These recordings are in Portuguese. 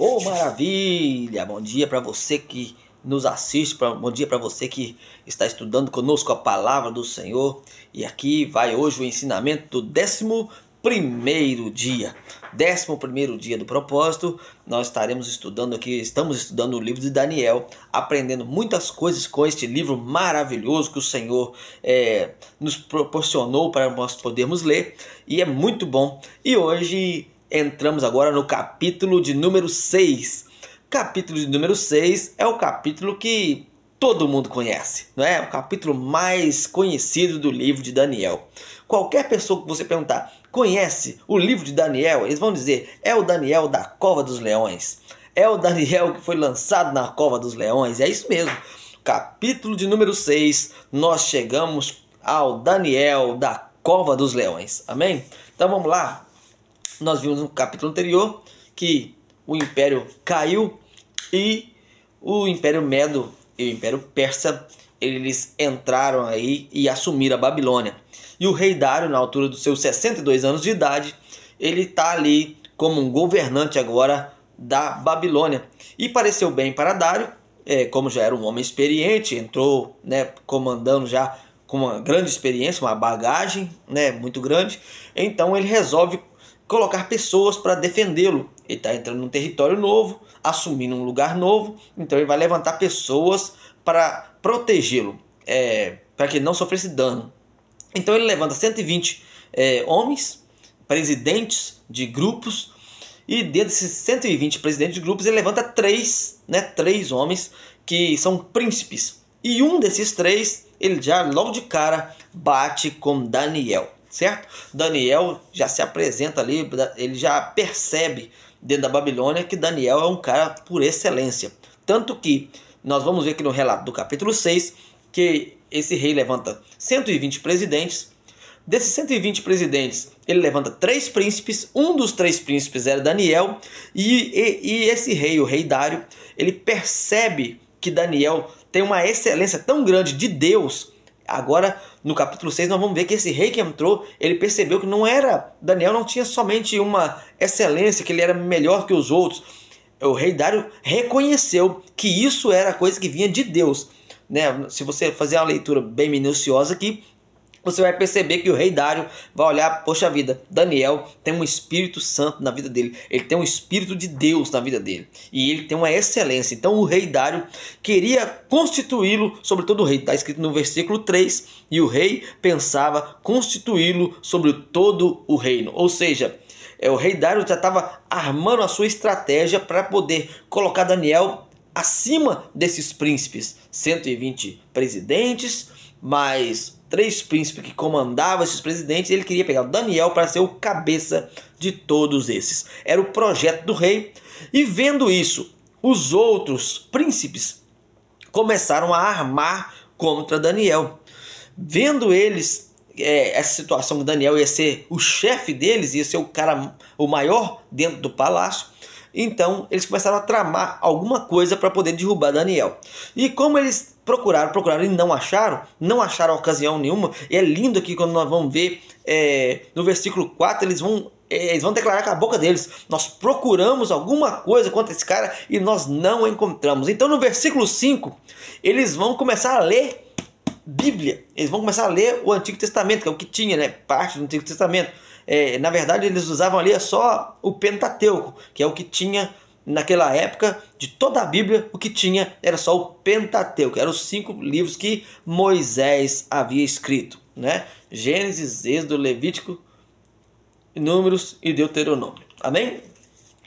Oh, maravilha! Bom dia para você que nos assiste, bom dia para você que está estudando conosco a palavra do Senhor. E aqui vai hoje o ensinamento do 11º dia. 11º dia do propósito. Nós estaremos estudando aqui, estamos estudando o livro de Daniel, aprendendo muitas coisas com este livro maravilhoso que o Senhor nos proporcionou para nós podermos ler. E é muito bom. E hoje entramos agora no capítulo de número 6. Capítulo de número 6 é o capítulo que todo mundo conhece, não é? O capítulo mais conhecido do livro de Daniel. Qualquer pessoa que você perguntar, conhece o livro de Daniel? Eles vão dizer, é o Daniel da Cova dos Leões. É o Daniel que foi lançado na Cova dos Leões. É isso mesmo. Capítulo de número 6, nós chegamos ao Daniel da Cova dos Leões. Amém? Então vamos lá. Nós vimos no capítulo anterior que o Império caiu e o Império Medo e o Império Persa, eles entraram aí e assumiram a Babilônia. E o rei Dário, na altura dos seus 62 anos de idade, ele está ali como um governante agora da Babilônia. E pareceu bem para Dário, como já era um homem experiente, entrou, comandando já com uma grande experiência, uma bagagem, muito grande. Então ele resolve colocar pessoas para defendê-lo. Ele está entrando num território novo, assumindo um lugar novo, então ele vai levantar pessoas para protegê-lo, para que ele não sofresse dano. Então ele levanta 120 homens, presidentes de grupos, e dentro desses 120 presidentes de grupos ele levanta três homens que são príncipes. E um desses três, ele já logo de cara bate com Daniel. Certo? Daniel já se apresenta ali, ele já percebe dentro da Babilônia que Daniel é um cara por excelência. Tanto que nós vamos ver aqui no relato do capítulo 6 que esse rei levanta 120 presidentes. Desses 120 presidentes, ele levanta 3 príncipes. Um dos 3 príncipes era Daniel. E esse rei, o rei Dário, ele percebe que Daniel tem uma excelência tão grande de Deus. Agora, no capítulo 6, nós vamos ver que esse rei que entrou, ele percebeu que Daniel não tinha somente uma excelência, que ele era melhor que os outros. O rei Dário reconheceu que isso era coisa que vinha de Deus. Se você fazer uma leitura bem minuciosa aqui, você vai perceber que o rei Dário vai olhar, poxa vida, Daniel tem um Espírito Santo na vida dele. Ele tem um Espírito de Deus na vida dele. E ele tem uma excelência. Então o rei Dário queria constituí-lo sobre todo o rei. Está escrito no versículo 3. E o rei pensava constituí-lo sobre todo o reino. Ou seja, o rei Dário já estava armando a sua estratégia para poder colocar Daniel acima desses príncipes. 120 presidentes, mais 3 príncipes que comandavam esses presidentes. Ele queria pegar Daniel para ser o cabeça de todos esses. Era o projeto do rei. E vendo isso, os outros príncipes começaram a armar contra Daniel. Vendo eles essa situação, que Daniel ia ser o chefe deles, ia ser o maior dentro do palácio. Então eles começaram a tramar alguma coisa para poder derrubar Daniel. E como eles procuraram e não acharam ocasião nenhuma. E é lindo aqui quando nós vamos ver no versículo 4, eles vão declarar com a boca deles: nós procuramos alguma coisa contra esse cara e nós não encontramos. Então no versículo 5, eles vão começar a ler Bíblia. Eles vão começar a ler o Antigo Testamento, que é o que tinha, parte do Antigo Testamento. Na verdade, eles usavam ali só o Pentateuco, que é o que tinha naquela época. De toda a Bíblia, o que tinha era só o Pentateuco. Eram os 5 livros que Moisés havia escrito, Gênesis, Êxodo, Levítico, Números e Deuteronômio. Amém?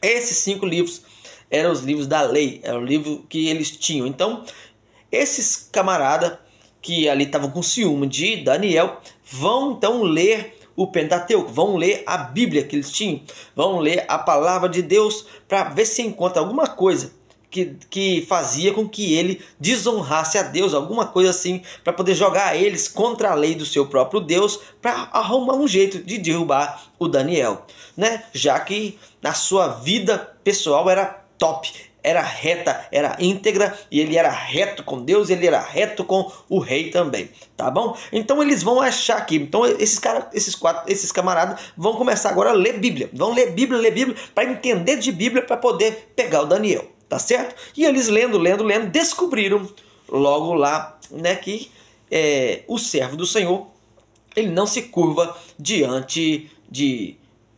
Esses 5 livros eram os livros da lei, era o livro que eles tinham. Então, esses camaradas que ali estavam com ciúme de Daniel vão então ler o Pentateuco, vão ler a Bíblia que eles tinham, vão ler a palavra de Deus para ver se encontra alguma coisa que fazia com que ele desonrasse a Deus, alguma coisa assim, para poder jogar eles contra a lei do seu próprio Deus, para arrumar um jeito de derrubar o Daniel, já que na sua vida pessoal era top, era reta, era íntegra, e ele era reto com Deus, ele era reto com o rei também, tá bom? Então eles vão achar aqui, então esses camaradas vão começar agora a ler Bíblia, vão ler Bíblia, para entender de Bíblia, para poder pegar o Daniel, tá certo? E eles lendo, descobriram logo lá, né, que o servo do Senhor, ele não se curva diante de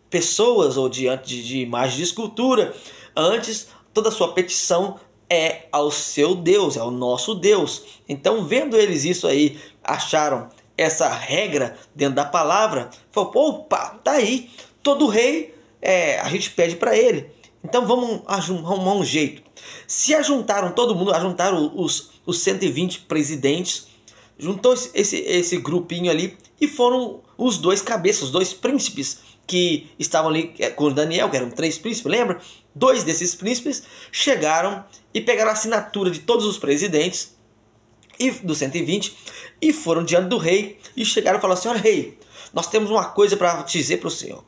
pessoas ou diante de imagens de escultura. Antes, toda a sua petição é ao seu Deus, é ao nosso Deus. Então, vendo eles isso aí, acharam essa regra dentro da palavra, falou, opa, tá aí, todo rei, a gente pede para ele. Então vamos arrumar um jeito. Se ajuntaram todo mundo, ajuntaram os 120 presidentes, juntou esse grupinho ali, e foram os dois cabeças, os dois príncipes que estavam ali com Daniel, que eram 3 príncipes, lembra? 2 desses príncipes chegaram e pegaram a assinatura de todos os presidentes e dos 120 e foram diante do rei e chegaram e falaram assim, olha rei, nós temos uma coisa para te dizer para o senhor.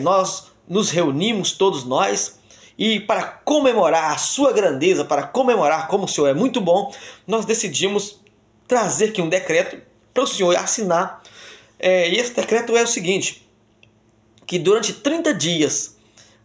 Nós nos reunimos todos nós e para comemorar a sua grandeza, para comemorar como o senhor é muito bom, nós decidimos trazer aqui um decreto para o senhor assinar. E esse decreto é o seguinte, que durante 30 dias,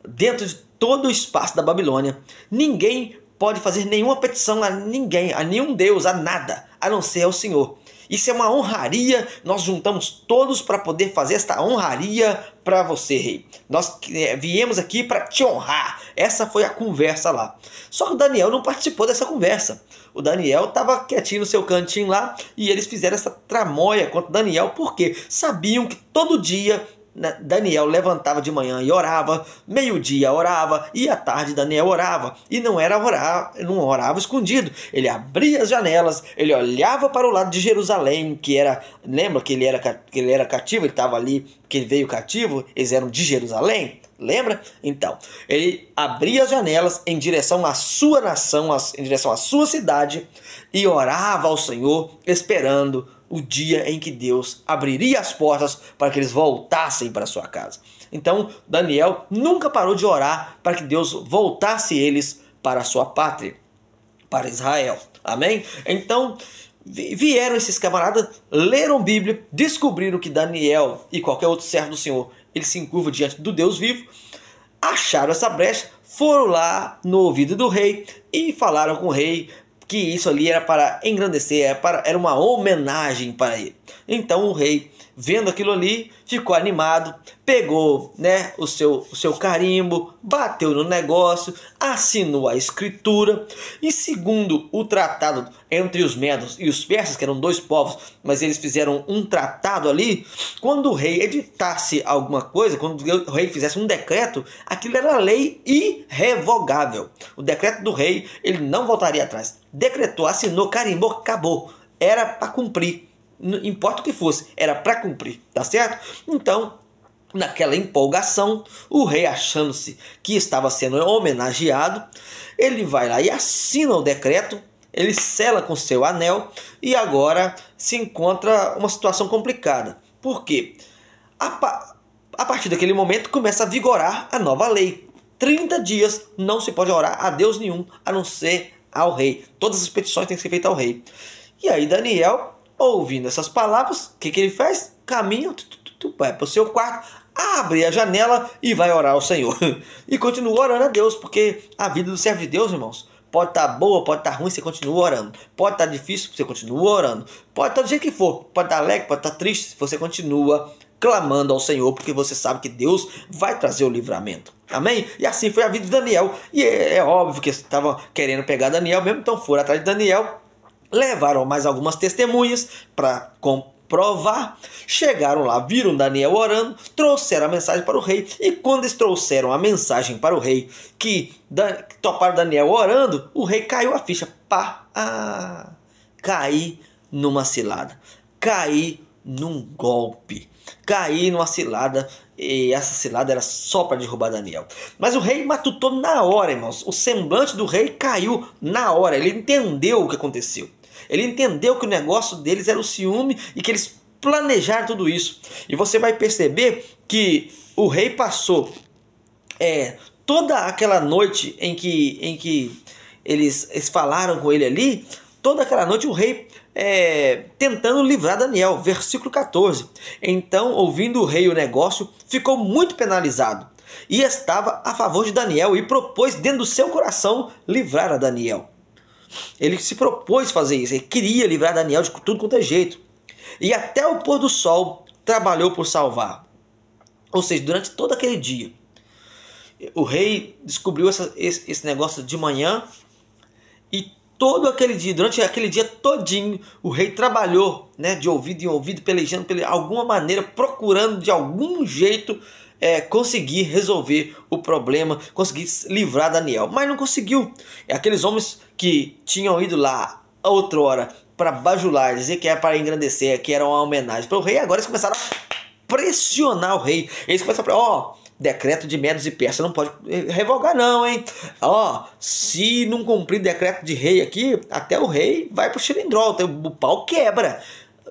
dentro de todo o espaço da Babilônia, ninguém pode fazer nenhuma petição a ninguém, a nenhum Deus, a nada, a não ser ao Senhor. Isso é uma honraria, nós juntamos todos para poder fazer esta honraria para você, rei. Nós viemos aqui para te honrar. Essa foi a conversa lá. Só que o Daniel não participou dessa conversa. O Daniel estava quietinho no seu cantinho lá e eles fizeram essa tramóia contra o Daniel porque sabiam que todo dia Daniel levantava de manhã e orava, meio-dia orava e à tarde Daniel orava. E não orava escondido. Ele abria as janelas, ele olhava para o lado de Jerusalém, que era, lembra que ele era cativo, ele estava ali, que ele veio cativo, eles eram de Jerusalém, lembra? Então, ele abria as janelas em direção à sua nação, em direção à sua cidade e orava ao Senhor, esperando o dia em que Deus abriria as portas para que eles voltassem para sua casa. Então Daniel nunca parou de orar para que Deus voltasse eles para a sua pátria, para Israel. Amém? Então vieram esses camaradas, leram Bíblia, descobriram que Daniel e qualquer outro servo do Senhor, ele se encurva diante do Deus vivo, acharam essa brecha, foram lá no ouvido do rei e falaram com o rei que isso ali era para engrandecer, era uma homenagem para ele. Então o rei, vendo aquilo ali, ficou animado, pegou, né, o seu carimbo, bateu no negócio, assinou a escritura e, segundo o tratado entre os medos e os persas, que eram 2 povos, mas eles fizeram um tratado ali, quando o rei editasse alguma coisa, quando o rei fizesse um decreto, aquilo era lei irrevogável. O decreto do rei, ele não voltaria atrás. Decretou, assinou, carimbou, acabou. Era para cumprir. Não importa o que fosse, era para cumprir, tá certo? Então, naquela empolgação, o rei, achando-se que estava sendo homenageado, ele vai lá e assina o decreto, ele sela com seu anel e agora se encontra uma situação complicada. Por quê? A partir daquele momento começa a vigorar a nova lei. 30 dias não se pode orar a Deus nenhum, a não ser ao rei. Todas as petições têm que ser feitas ao rei. E aí Daniel, ouvindo essas palavras, o que ele faz? Caminha, vai para o seu quarto, abre a janela e vai orar ao Senhor. E continua orando a Deus, porque a vida do servo de Deus, irmãos, pode estar boa, pode estar ruim, você continua orando. Pode estar difícil, você continua orando. Pode estar do jeito que for, pode estar alegre, pode estar triste, você continua clamando ao Senhor, porque você sabe que Deus vai trazer o livramento. Amém? E assim foi a vida de Daniel. E é óbvio que estavam querendo pegar Daniel mesmo, então foram atrás de Daniel. Levaram mais algumas testemunhas para comprovar. Chegaram lá, viram Daniel orando, trouxeram a mensagem para o rei. E quando eles trouxeram a mensagem para o rei, que toparam Daniel orando, o rei caiu a ficha. Caí numa cilada. Caí num golpe. Caí numa cilada. E essa cilada era só para derrubar Daniel. Mas o rei matutou na hora, irmãos. O semblante do rei caiu na hora. Ele entendeu o que aconteceu. Ele entendeu que o negócio deles era o ciúme e que eles planejaram tudo isso. E você vai perceber que o rei passou toda aquela noite em que eles falaram com ele ali, toda aquela noite o rei tentando livrar Daniel. Versículo 14. Então, ouvindo o rei o negócio, ficou muito penalizado e estava a favor de Daniel e propôs dentro do seu coração livrar a Daniel. Ele se propôs fazer isso, ele queria livrar Daniel de tudo quanto é jeito. E até o pôr do sol trabalhou por salvar. Ou seja, durante todo aquele dia, o rei descobriu esse negócio de manhã, e todo aquele dia, durante aquele dia todinho, o rei trabalhou, né, de ouvido em ouvido, pelejando, alguma maneira, procurando de algum jeito conseguir resolver o problema, conseguir livrar Daniel. Mas não conseguiu. Aqueles homens que tinham ido lá outrora para bajular, dizer que era para engrandecer, que era uma homenagem para o rei, agora eles começaram a pressionar o rei. Eles começaram a falar, decreto de Medos e Persas não pode revogar não, hein? Se não cumprir decreto de rei aqui, até o rei vai pro xilindró, o pau quebra.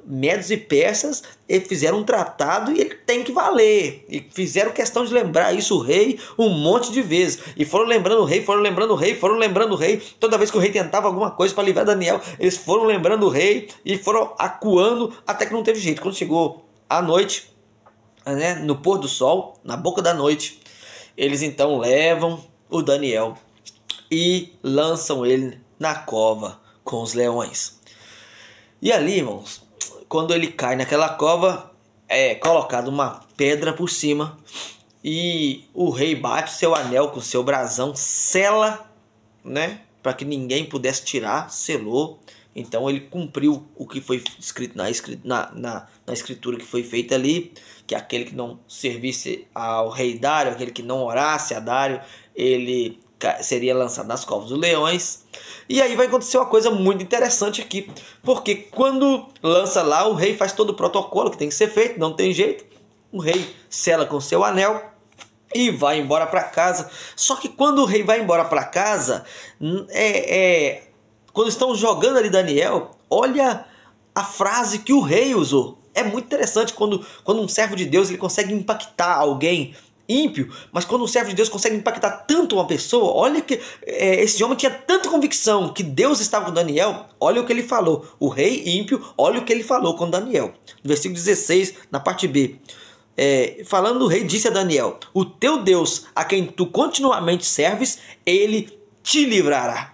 Medos e Persas, eles fizeram um tratado e ele tem que valer. E fizeram questão de lembrar isso o rei um monte de vezes. E foram lembrando o rei, foram lembrando o rei, foram lembrando o rei. Toda vez que o rei tentava alguma coisa para livrar Daniel, eles foram lembrando o rei e foram acuando até que não teve jeito. Quando chegou a noite, né, no pôr do sol, na boca da noite, eles então levam o Daniel e lançam ele na cova com os leões. E ali, irmãos, quando ele cai naquela cova, é colocada uma pedra por cima e o rei bate seu anel com seu brasão, sela, né, para que ninguém pudesse tirar, selou. Então ele cumpriu o que foi escrito na escritura que foi feita ali, que aquele que não servisse ao rei Dário, aquele que não orasse a Dário, ele seria lançado nas covas dos leões. E aí vai acontecer uma coisa muito interessante aqui, porque quando lança lá, o rei faz todo o protocolo que tem que ser feito, não tem jeito. O rei sela com seu anel e vai embora para casa. Só que quando o rei vai embora para casa, quando estão jogando ali Daniel, olha a frase que o rei usou. É muito interessante quando um servo de Deus ele consegue impactar alguém ímpio, mas quando um servo de Deus consegue impactar tanto uma pessoa, olha que esse homem tinha tanta convicção que Deus estava com Daniel, olha o que ele falou. O rei ímpio, olha o que ele falou com Daniel. No versículo 16, na parte B. Falando o rei, disse a Daniel: o teu Deus, a quem tu continuamente serves, ele te livrará.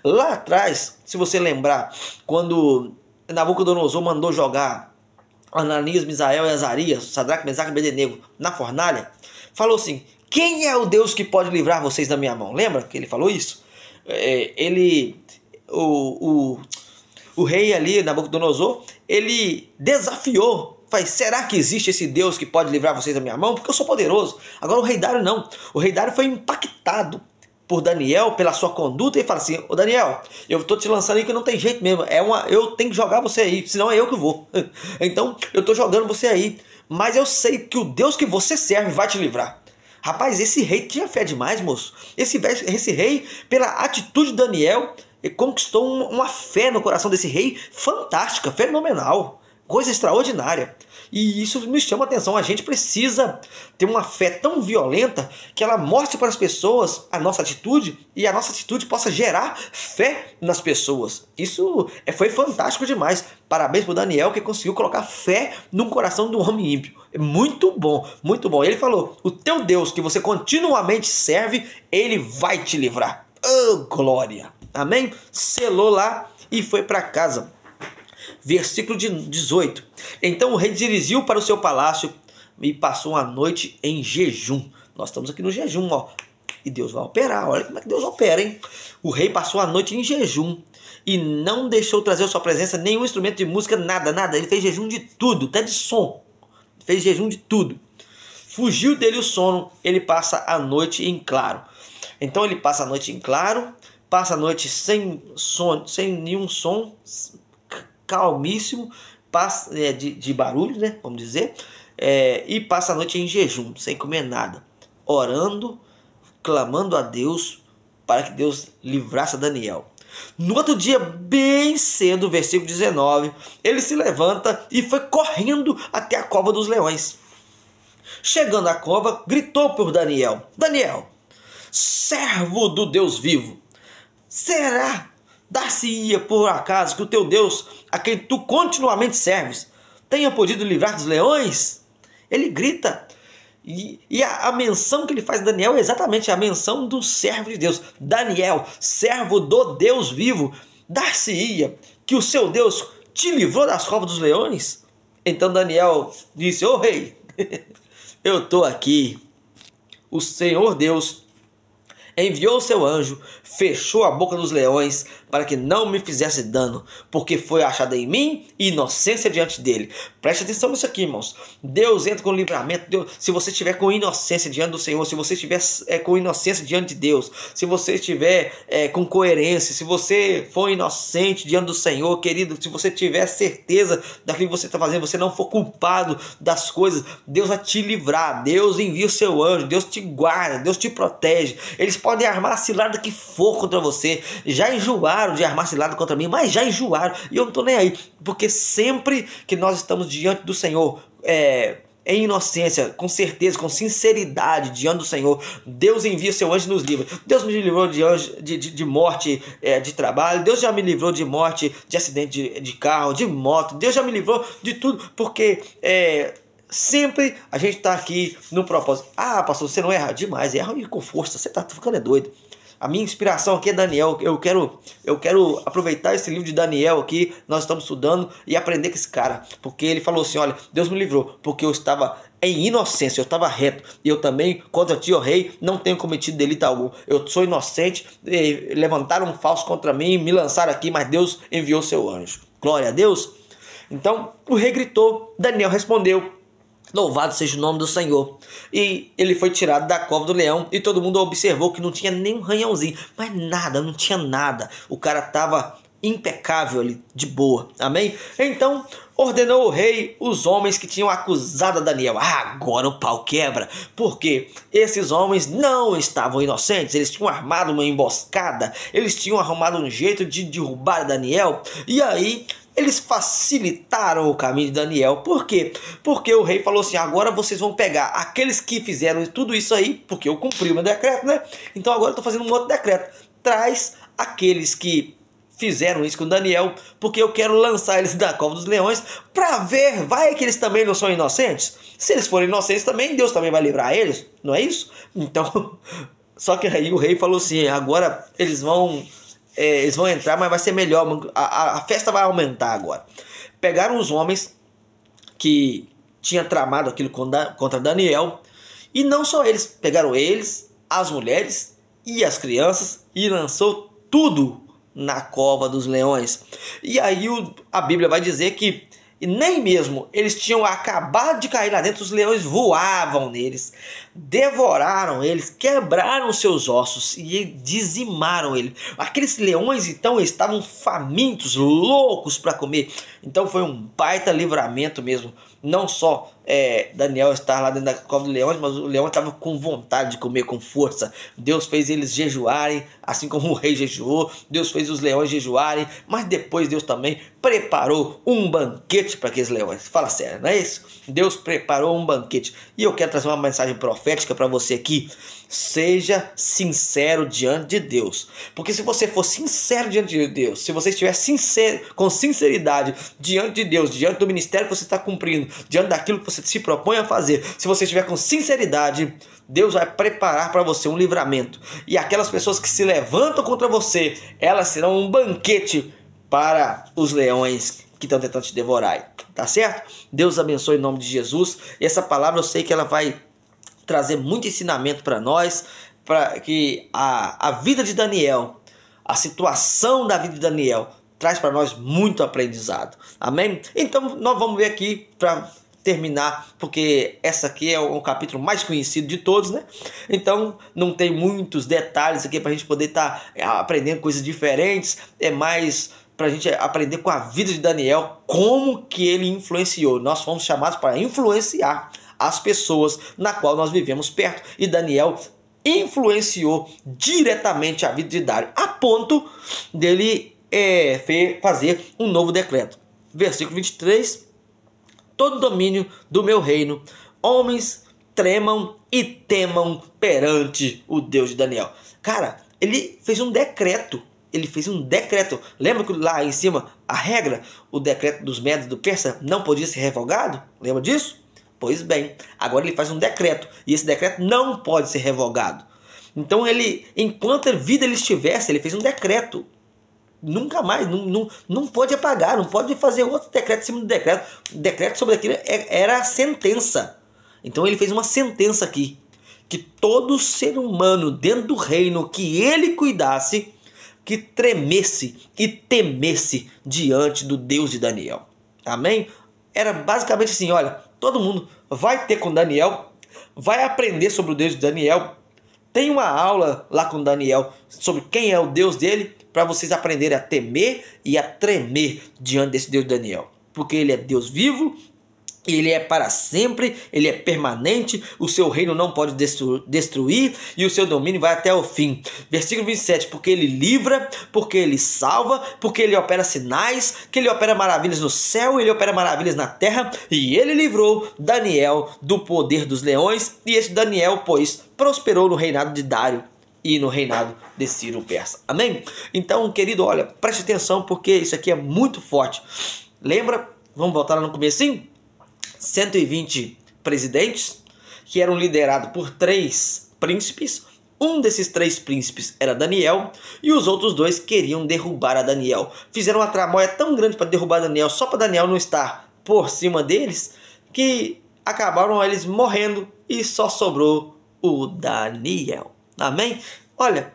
Lá atrás, se você lembrar, quando Nabucodonosor mandou jogar Ananias, Misael e Azarias, Sadraque, Mesaque e Abednego na fornalha, falou assim: quem é o Deus que pode livrar vocês da minha mão? Lembra que ele falou isso? O rei ali, Nabucodonosor, ele desafiou. Será que existe esse Deus que pode livrar vocês da minha mão? Porque eu sou poderoso. Agora o rei Dário não. O rei Dário foi impactado por Daniel, pela sua conduta, e fala assim: ô Daniel, eu estou te lançando aí que não tem jeito mesmo, eu tenho que jogar você aí, senão é eu que vou. Então eu estou jogando você aí, mas eu sei que o Deus que você serve vai te livrar. Rapaz, esse rei tinha fé demais, moço. Esse rei, pela atitude de Daniel, conquistou uma fé no coração desse rei fantástica, fenomenal, coisa extraordinária. E isso me chama a atenção. A gente precisa ter uma fé tão violenta que ela mostre para as pessoas a nossa atitude e a nossa atitude possa gerar fé nas pessoas. Isso foi fantástico demais. Parabéns para o Daniel, que conseguiu colocar fé no coração do homem ímpio. Muito bom, muito bom. Ele falou: o teu Deus que você continuamente serve, ele vai te livrar. Oh, glória! Amém? Selou lá e foi para casa. Versículo 18. Então o rei dirigiu para o seu palácio e passou a noite em jejum. Nós estamos aqui no jejum, ó. E Deus vai operar. Olha como é que Deus opera, hein? O rei passou a noite em jejum e não deixou trazer à sua presença nenhum instrumento de música, nada. Ele fez jejum de tudo, até de som. Fez jejum de tudo. Fugiu dele o sono, ele passa a noite em claro. Então ele passa a noite em claro, passa a noite sem som, sem nenhum som, calmíssimo, passa de barulho, né, vamos dizer, e passa a noite em jejum, sem comer nada, orando, clamando a Deus para que Deus livrasse a Daniel. No outro dia, bem cedo, versículo 19, ele se levanta e foi correndo até a cova dos leões. Chegando à cova, gritou por Daniel: Daniel, servo do Deus vivo, será dar-se-ia por acaso que o teu Deus, a quem tu continuamente serves, tenha podido livrar dos leões? Ele grita. E a menção que ele faz a Daniel é exatamente a menção do servo de Deus. Daniel, servo do Deus vivo, dar-se-ia que o seu Deus te livrou das covas dos leões? Então Daniel disse: ô rei, eu estou aqui. O Senhor Deus enviou o seu anjo, fechou a boca dos leões para que não me fizesse dano, porque foi achada em mim inocência diante dele. Preste atenção nisso aqui, irmãos. Deus entra com livramento. Deus, se você estiver com inocência diante do Senhor, se você estiver com inocência diante de Deus, se você estiver com coerência, se você for inocente diante do Senhor, querido, se você tiver certeza daquilo que você está fazendo, você não for culpado das coisas, Deus vai te livrar. Deus envia o seu anjo, Deus te guarda, Deus te protege. Eles podem armar a cilada que for contra você. Já enjoaram de armar cilada contra mim, mas já enjoaram, e eu não estou nem aí, porque sempre que nós estamos diante do Senhor, em inocência, com certeza, com sinceridade diante do Senhor, Deus envia seu anjo e nos livra. Deus me livrou de morte de trabalho, Deus já me livrou de morte de acidente de carro, de moto, Deus já me livrou de tudo, porque sempre a gente está aqui no propósito. Ah, pastor, você não erra demais, erra com força, você está ficando doido. A minha inspiração aqui é Daniel. Eu quero aproveitar esse livro de Daniel aqui, nós estamos estudando, e aprender com esse cara. Porque ele falou assim: olha, Deus me livrou, porque eu estava em inocência, eu estava reto. E eu também, contra ti, ó rei, não tenho cometido delito algum. Eu sou inocente, levantaram um falso contra mim, me lançaram aqui, mas Deus enviou seu anjo. Glória a Deus. Então o rei gritou, Daniel respondeu: louvado seja o nome do Senhor. E ele foi tirado da cova do leão, e todo mundo observou que não tinha nem um ranhãozinho, mas nada, não tinha nada. O cara estava impecável ali, de boa. Amém? Então ordenou o rei os homens que tinham acusado a Daniel. Agora o pau quebra, porque esses homens não estavam inocentes. Eles tinham armado uma emboscada, eles tinham arrumado um jeito de derrubar Daniel, e aí eles facilitaram o caminho de Daniel. Por quê? Porque o rei falou assim: agora vocês vão pegar aqueles que fizeram tudo isso aí, porque eu cumpri o meu decreto, né? Então agora eu estou fazendo um outro decreto. Traz aqueles que fizeram isso com Daniel, porque eu quero lançar eles da cova dos leões, para ver, vai que eles também não são inocentes. Se eles forem inocentes também, Deus também vai livrar eles, não é isso? Então, só que aí o rei falou assim: agora eles vão entrar, mas vai ser melhor, a festa vai aumentar agora. Pegaram os homens que tinham tramado aquilo contra Daniel, e não só eles, pegaram eles, as mulheres e as crianças, e lançou tudo na cova dos leões. E aí a Bíblia vai dizer que nem mesmo eles tinham acabado de cair lá dentro, os leões voavam neles, devoraram eles, quebraram seus ossos e dizimaram ele. Aqueles leões então estavam famintos, loucos para comer. Então foi um baita livramento mesmo. Não só Daniel estar lá dentro da cova dos leões, mas o leão estava com vontade de comer com força. Deus fez eles jejuarem, assim como o rei jejuou. Deus fez os leões jejuarem, mas depois Deus também preparou um banquete para aqueles leões. Fala sério, não é isso? Deus preparou um banquete. E eu quero trazer uma mensagem profética para você aqui. Seja sincero diante de Deus, porque se você for sincero diante de Deus, se você estiver com sinceridade diante de Deus, diante do ministério que você está cumprindo, diante daquilo que você se propõe a fazer, se você estiver com sinceridade, Deus vai preparar para você um livramento, e aquelas pessoas que se levantam contra você, elas serão um banquete para os leões que estão tentando te devorar, tá certo? Deus abençoe em nome de Jesus. E essa palavra eu sei que ela vai trazer muito ensinamento para nós, para que a vida de Daniel, a situação da vida de Daniel traz para nós muito aprendizado. Amém? Então nós vamos ver aqui para terminar, porque essa aqui é o capítulo mais conhecido de todos, né? Então não tem muitos detalhes aqui para a gente poder estar aprendendo coisas diferentes. É mais para a gente aprender com a vida de Daniel, como que ele influenciou. Nós fomos chamados para influenciar as pessoas na qual nós vivemos perto, e Daniel influenciou diretamente a vida de Dário, a ponto dele fazer um novo decreto. Versículo 23: todo domínio do meu reino, homens tremam e temam perante o Deus de Daniel. Cara, ele fez um decreto. Ele fez um decreto. Lembra que lá em cima, a regra, o decreto dos Medos e do Persa não podia ser revogado? Lembra disso? Pois bem, agora ele faz um decreto. E esse decreto não pode ser revogado. Então ele, enquanto a vida ele estivesse, ele fez um decreto. Nunca mais, não pode apagar, não pode fazer outro decreto em cima do decreto. O decreto sobre aquilo era a sentença. Então ele fez uma sentença aqui. Que todo ser humano dentro do reino que ele cuidasse, que tremesse e temesse diante do Deus de Daniel. Amém? Era basicamente assim, olha, todo mundo vai ter com Daniel, vai aprender sobre o Deus de Daniel. Tem uma aula lá com Daniel sobre quem é o Deus dele, para vocês aprenderem a temer e a tremer diante desse Deus de Daniel. Porque ele é Deus vivo, ele é para sempre, ele é permanente, o seu reino não pode destruir e o seu domínio vai até o fim. Versículo 27, porque ele livra, porque ele salva, porque ele opera sinais, que ele opera maravilhas no céu, ele opera maravilhas na terra, e ele livrou Daniel do poder dos leões, e esse Daniel, pois, prosperou no reinado de Dário e no reinado de Ciro o Persa. Amém? Então, querido, olha, preste atenção porque isso aqui é muito forte. Lembra? Vamos voltar lá no comecinho? 120 presidentes que eram liderados por 3 príncipes. Um desses 3 príncipes era Daniel e os outros 2 queriam derrubar a Daniel. Fizeram uma tramóia tão grande para derrubar Daniel, só para Daniel não estar por cima deles, que acabaram eles morrendo e só sobrou o Daniel. Amém? Olha,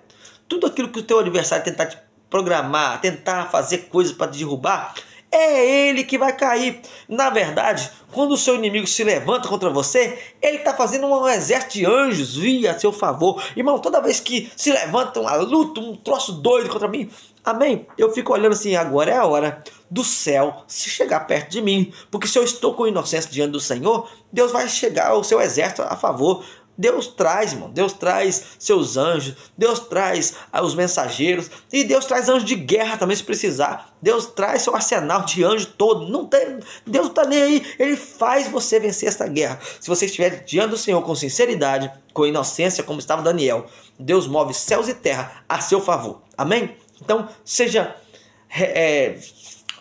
tudo aquilo que o teu adversário tentar te programar, tentar fazer coisas para te derrubar, é ele que vai cair. Na verdade, quando o seu inimigo se levanta contra você, ele está fazendo um exército de anjos vir a seu favor. Irmão, toda vez que se levanta uma luta, um troço doido contra mim, amém? Eu fico olhando assim, agora é a hora do céu se chegar perto de mim. Porque se eu estou com inocência diante do Senhor, Deus vai chegar o seu exército a favor. Deus traz, irmão, Deus traz seus anjos, Deus traz os mensageiros, e Deus traz anjos de guerra também se precisar. Deus traz seu arsenal de anjos todo. Deus não está nem aí, ele faz você vencer essa guerra. Se você estiver diante do Senhor com sinceridade, com inocência, como estava Daniel, Deus move céus e terra a seu favor. Amém? Então, seja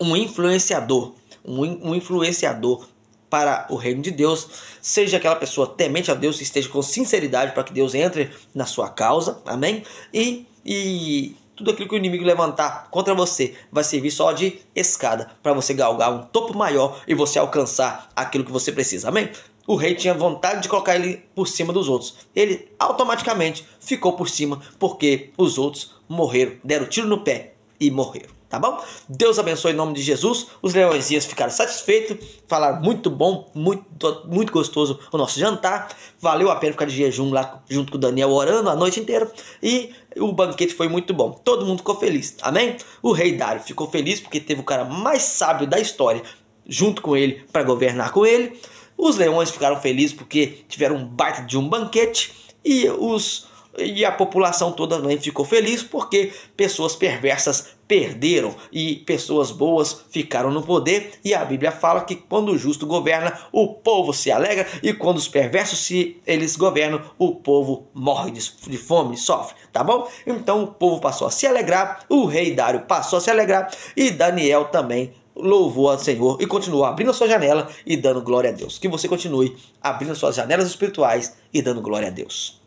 um influenciador, um influenciador para o reino de Deus. Seja aquela pessoa temente a Deus, esteja com sinceridade para que Deus entre na sua causa, amém? E tudo aquilo que o inimigo levantar contra você vai servir só de escada para você galgar um topo maior e você alcançar aquilo que você precisa, amém? O rei tinha vontade de colocar ele por cima dos outros. Ele automaticamente ficou por cima porque os outros morreram, deram tiro no pé e morreram. Tá bom? Deus abençoe em nome de Jesus. Os leõezinhos ficaram satisfeitos, falaram muito bom, muito gostoso o nosso jantar. Valeu a pena ficar de jejum lá junto com o Daniel orando a noite inteira. E o banquete foi muito bom. Todo mundo ficou feliz. Amém? O rei Dário ficou feliz porque teve o cara mais sábio da história junto com ele para governar com ele. Os leões ficaram felizes porque tiveram um baita de um banquete. E a população toda também ficou feliz porque pessoas perversas perderam e pessoas boas ficaram no poder. E a Bíblia fala que quando o justo governa, o povo se alegra, e quando os perversos eles governam, o povo morre de fome, sofre, tá bom? Então o povo passou a se alegrar, o rei Dário passou a se alegrar e Daniel também louvou ao Senhor e continuou abrindo a sua janela e dando glória a Deus. Que você continue abrindo suas janelas espirituais e dando glória a Deus.